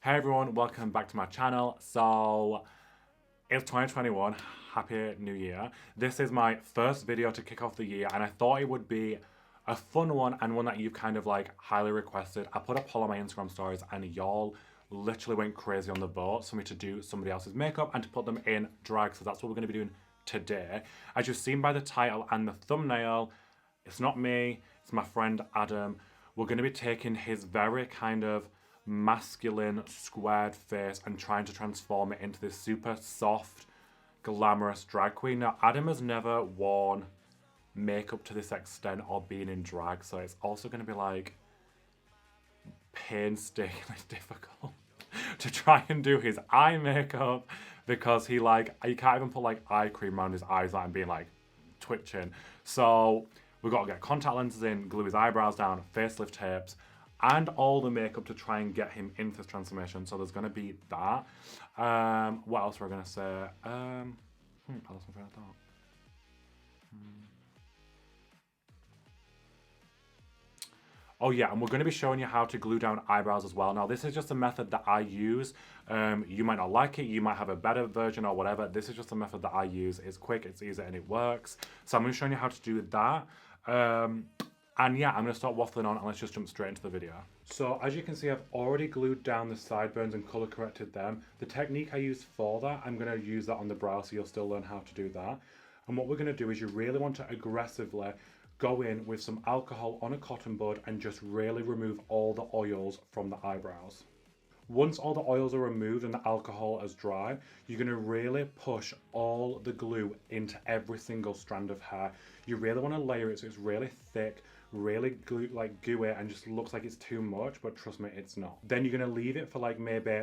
Hey everyone, welcome back to my channel. So, it's 2021, Happy New Year. This is my first video to kick off the year and I thought it would be a fun one and one that you've kind of like highly requested. I put a poll on my Instagram stories and y'all literally went crazy on the vote for me to do somebody else's makeup and to put them in drag. So that's what we're going to be doing today. As you've seen by the title and the thumbnail, it's not me, it's my friend Adam. We're going to be taking his very kind of masculine squared face and trying to transform it into this super soft, glamorous drag queen. Now, Adam has never worn makeup to this extent or been in drag, so it's also going to be like painstakingly difficult to try and do his eye makeup because he can't even put like eye cream around his eyes and being like twitching. So we've got to get contact lenses in, glue his eyebrows down, facelift tapes, and all the makeup to try and get him into this transformation. So there's going to be that. What else we're going to say? I lost my train of thought. Oh yeah, and we're going to be showing you how to glue down eyebrows as well. Now this is just a method that I use. You might not like it, you might have a better version or whatever. This is just a method that I use. It's quick, it's easy, and it works. So I'm going to show you how to do that. And yeah, I'm going to start waffling on and let's just jump straight into the video. So as you can see, I've already glued down the sideburns and color corrected them. The technique I use for that, I'm going to use that on the brow, so you'll still learn how to do that. And what we're going to do is you really want to aggressively go in with some alcohol on a cotton bud and just really remove all the oils from the eyebrows. Once all the oils are removed and the alcohol is dry, you're going to really push all the glue into every single strand of hair. You really want to layer it so it's really thick, really gooey and just looks like it's too much, but trust me, it's not. Then you're going to leave it for like maybe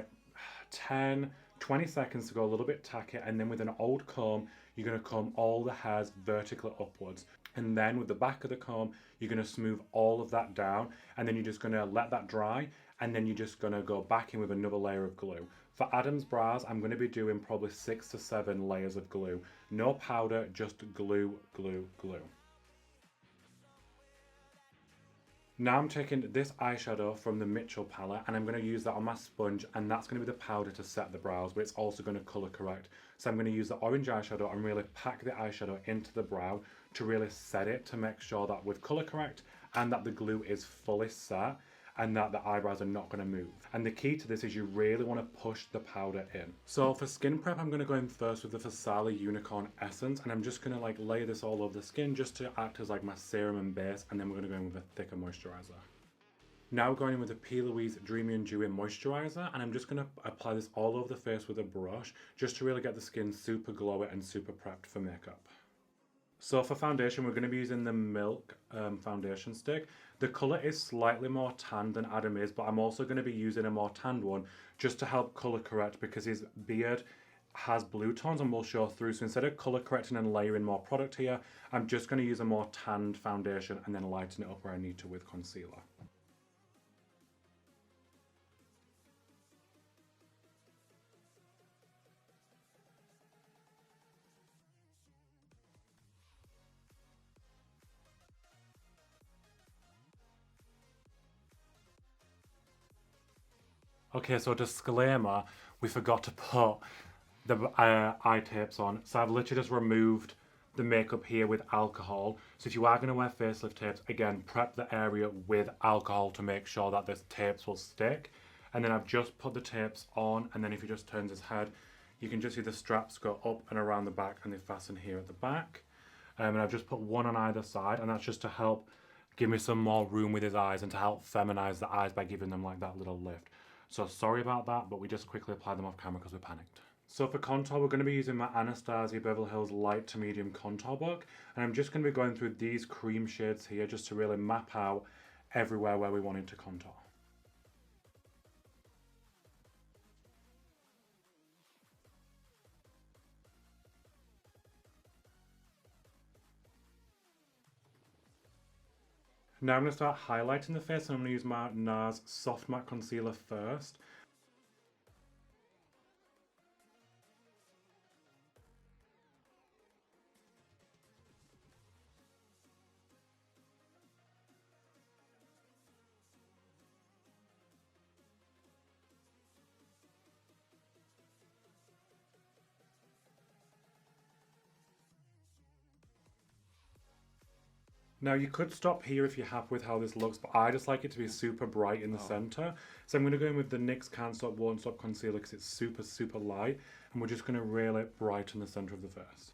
10, 20 seconds to go a little bit tacky, and then with an old comb, you're going to comb all the hairs vertically upwards. And then with the back of the comb, you're going to smooth all of that down, and then you're just going to let that dry, and then you're just going to go back in with another layer of glue. For Adam's brows, I'm going to be doing probably 6 to 7 layers of glue. No powder, just glue, glue, glue. Now I'm taking this eyeshadow from the Mitchell palette and I'm going to use that on my sponge, and that's going to be the powder to set the brows, but it's also going to colour correct. So I'm going to use the orange eyeshadow and really pack the eyeshadow into the brow to really set it, to make sure that we've colour correct and that the glue is fully set and that the eyebrows are not going to move. And the key to this is you really want to push the powder in. So for skin prep, I'm going to go in first with the Fasali Unicorn Essence, and I'm just going to like lay this all over the skin just to act as like my serum and base, and then we're going to go in with a thicker moisturiser. Now we're going in with the P. Louise Dreamy and Dewy Moisturiser, and I'm just going to apply this all over the face with a brush just to really get the skin super glowy and super prepped for makeup. So for foundation, we're going to be using the Milk foundation stick. The colour is slightly more tan than Adam is, but I'm also going to be using a more tanned one just to help colour correct because his beard has blue tones and will show through. So instead of colour correcting and layering more product here, I'm just going to use a more tanned foundation and then lighten it up where I need to with concealer. Okay, so disclaimer, we forgot to put the eye tapes on. So I've literally just removed the makeup here with alcohol. So if you are going to wear facelift tapes, again, prep the area with alcohol to make sure that the tapes will stick. And then I've just put the tapes on, and then if he just turns his head, you can just see the straps go up and around the back and they fasten here at the back. And I've just put one on either side, and that's just to help give me some more room with his eyes and to help feminize the eyes by giving them like that little lift. So sorry about that, but we just quickly applied them off camera because we panicked. So for contour, we're going to be using my Anastasia Beverly Hills Light to Medium Contour Book. And I'm just going to be going through these cream shades here just to really map out everywhere where we want it to contour. Now I'm going to start highlighting the face, and I'm going to use my NARS Soft Matte Concealer first. Now you could stop here if you're happy with how this looks, but I just like it to be super bright in the center. So I'm going to go in with the NYX Can't Stop Won't Stop Concealer because it's super, super light. And we're just going to really brighten the center of the face.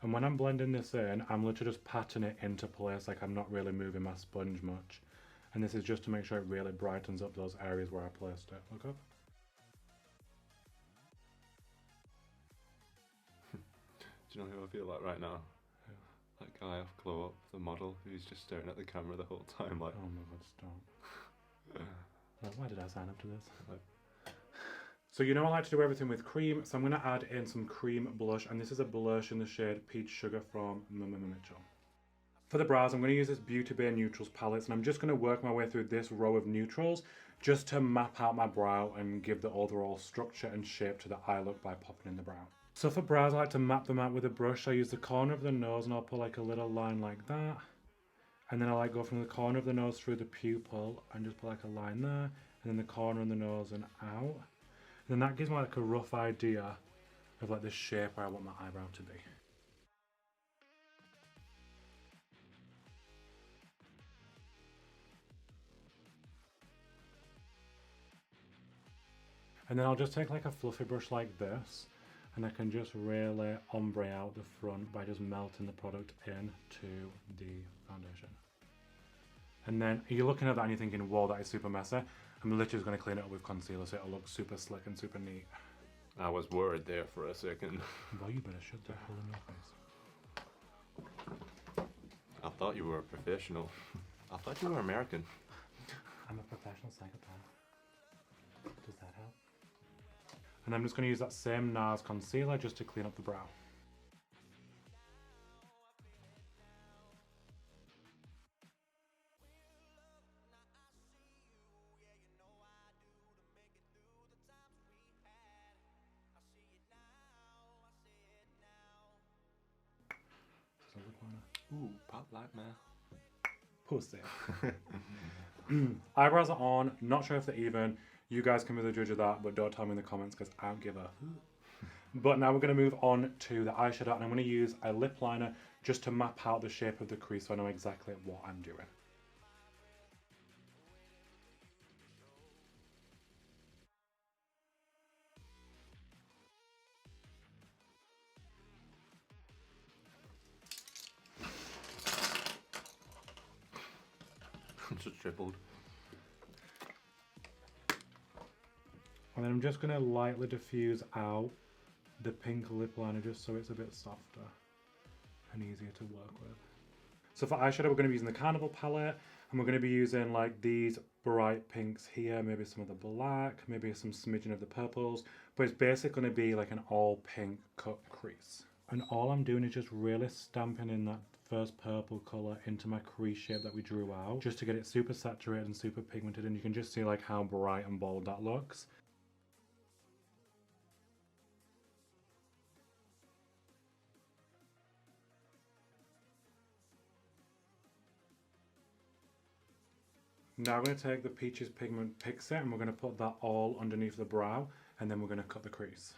And when I'm blending this in, I'm literally just patting it into place, like I'm not really moving my sponge much. And this is just to make sure it really brightens up those areas where I placed it. Look up. Do you know who I feel like right now? That guy off Glow Up, the model, who's just staring at the camera the whole time like... Oh my god, stop. Like, why did I sign up to this? So you know I like to do everything with cream, so I'm going to add in some cream blush, and this is a blush in the shade Peach Sugar from Mitchell. For the brows, I'm going to use this Beauty Bay Neutrals palette, and I'm just going to work my way through this row of neutrals just to map out my brow and give the overall structure and shape to the eye look by popping in the brow. So for brows, I like to map them out with a brush. I use the corner of the nose and I'll put like a little line like that. And then I like go from the corner of the nose through the pupil and just put like a line there. And then the corner of the nose and out. And then that gives me like a rough idea of like the shape where I want my eyebrow to be. And then I'll just take like a fluffy brush like this. And I can just really ombre out the front by just melting the product into the foundation. And then you're looking at that and you're thinking, whoa, that is super messy. I'm literally just going to clean it up with concealer so it'll look super slick and super neat. I was worried there for a second. Well, you better shut the hole in your face. I thought you were a professional. I thought you were American. I'm a professional psychopath. Does that help? And I'm just going to use that same NARS concealer just to clean up the brow. Ooh, pop like man. Pussy. Eyebrows are on, not sure if they're even. You guys can be the judge of that, but don't tell me in the comments because I don't give a But now we're going to move on to the eyeshadow, and I'm going to use a lip liner just to map out the shape of the crease so I know exactly what I'm doing. Just tripled. And then I'm just going to lightly diffuse out the pink lip liner just so it's a bit softer and easier to work with. So for eyeshadow, we're going to be using the Carnival palette, and we're going to be using like these bright pinks here, maybe some of the black, maybe some smidgen of the purples, but it's basically going to be like an all pink cut crease. And all I'm doing is just really stamping in that first purple colour into my crease shape that we drew out, just to get it super saturated and super pigmented, and you can just see like how bright and bold that looks. Now we're going to take the Peaches Pigment Pixie and we're going to put that all underneath the brow, and then we're going to cut the crease.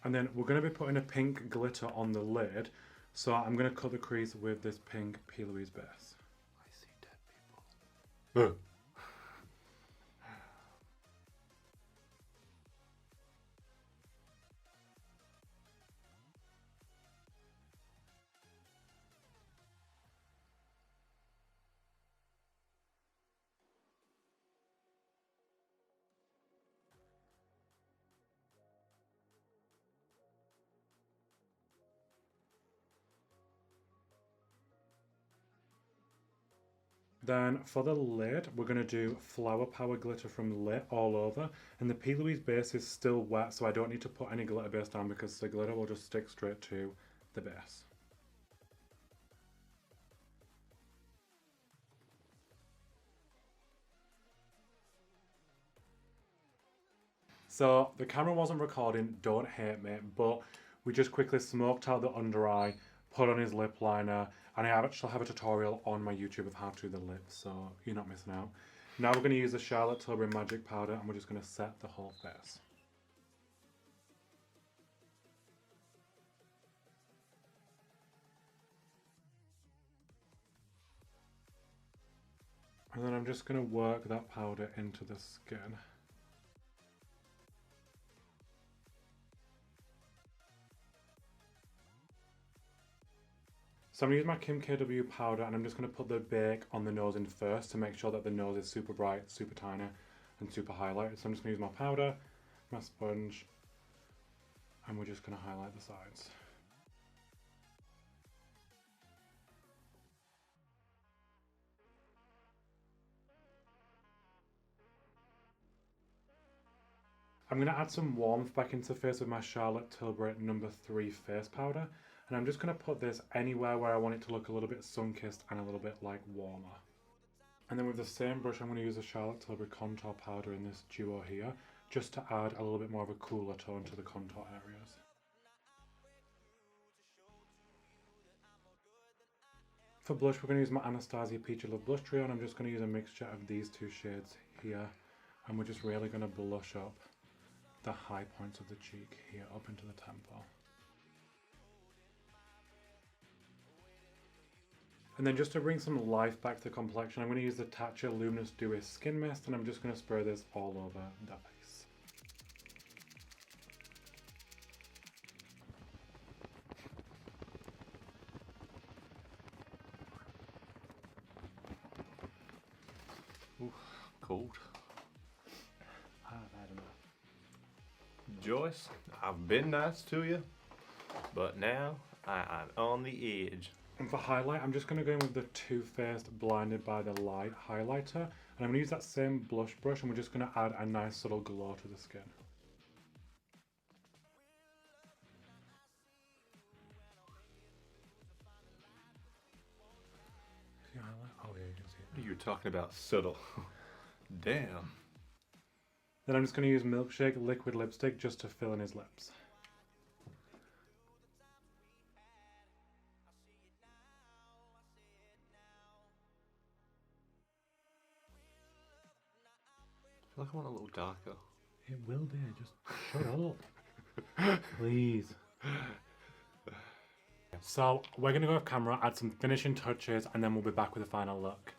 And then we're going to be putting a pink glitter on the lid, so I'm going to cut the crease with this pink P. Louise base. I see dead people. Then for the lid, we're going to do Flower Power Glitter from Lit all over. And the P. Louise base is still wet, so I don't need to put any glitter base down because the glitter will just stick straight to the base. So the camera wasn't recording, don't hate me, but we just quickly smoked out the under eye, put on his lip liner, and I actually have a tutorial on my YouTube of how to do the lips, so you're not missing out. Now we're going to use the Charlotte Tilbury Magic Powder and we're just going to set the whole face. And then I'm just going to work that powder into the skin. So I'm going to use my Kim KW powder and I'm just going to put the bake on the nose in first to make sure that the nose is super bright, super tiny and super highlighted. So I'm just going to use my powder, my sponge, and we're just going to highlight the sides. I'm going to add some warmth back into the face with my Charlotte Tilbury No. 3 face powder. And I'm just going to put this anywhere where I want it to look a little bit sun-kissed and a little bit like warmer. And then with the same brush, I'm going to use the Charlotte Tilbury contour powder in this duo here, just to add a little bit more of a cooler tone to the contour areas. For blush, we're going to use my Anastasia Peachy Love Blush Trio, and I'm just going to use a mixture of these two shades here. And we're just really going to blush up the high points of the cheek here, up into the temple. And then just to bring some life back to the complexion, I'm going to use the Tatcha Luminous Dewy Skin Mist, and I'm just going to spray this all over the face. Ooh, cold. I've had enough. Joyce, I've been nice to you, but now I'm on the edge. And for highlight, I'm just going to go in with the Too Faced Blinded by the Light highlighter. And I'm going to use that same blush brush and we're just going to add a nice subtle glow to the skin. See highlight? Oh yeah, you can see it. What are you talking about subtle? Damn. Then I'm just going to use Milkshake Liquid Lipstick just to fill in his lips. I feel like I want a little darker. It will be, just shut up. Please. So we're going to go off camera, add some finishing touches, and then we'll be back with the final look.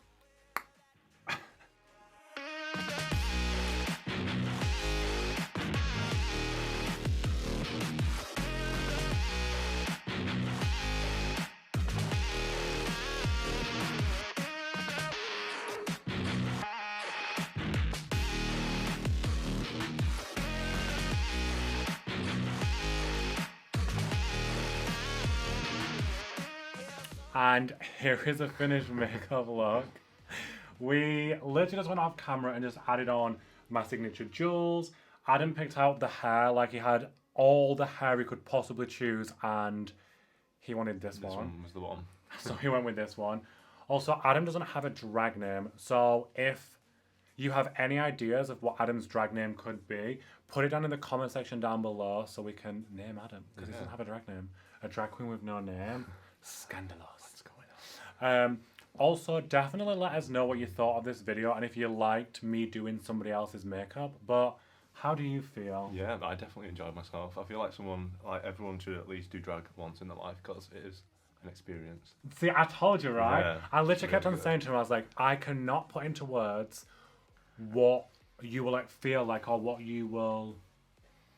And here is a finished makeup look. We literally just went off camera and just added on my signature jewels. Adam picked out the hair, like he had all the hair he could possibly choose, and he wanted this one. This one was the one. So he went with this one. Also, Adam doesn't have a drag name, so if you have any ideas of what Adam's drag name could be, put it down in the comment section down below so we can name Adam, because he doesn't have a drag name. A drag queen with no name. Scandalous. What's going on? Also, definitely let us know what you thought of this video and if you liked me doing somebody else's makeup. But how do you feel? Yeah, I definitely enjoyed myself. I feel like everyone should at least do drag once in their life because it is an experience. See, I told you, right? Yeah, I literally kept really on good. saying to him, I was like, I cannot put into words what you will like feel like or what you will...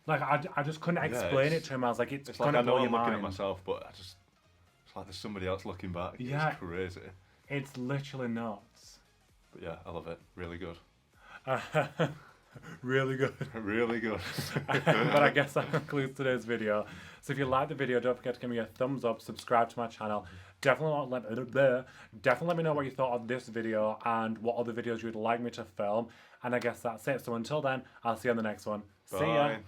Like, I just couldn't explain it to him. I was like, it's like gonna I know blow I'm your looking mind. at myself, but it's like there's somebody else looking back. Yeah. It's crazy. It's literally nuts. But yeah, I love it. Really good. Really good. Really good. But I guess that concludes today's video. So if you liked the video, don't forget to give me a thumbs up, subscribe to my channel. Definitely let me know what you thought of this video and what other videos you would like me to film. And I guess that's it. So until then, I'll see you on the next one. See ya. Bye.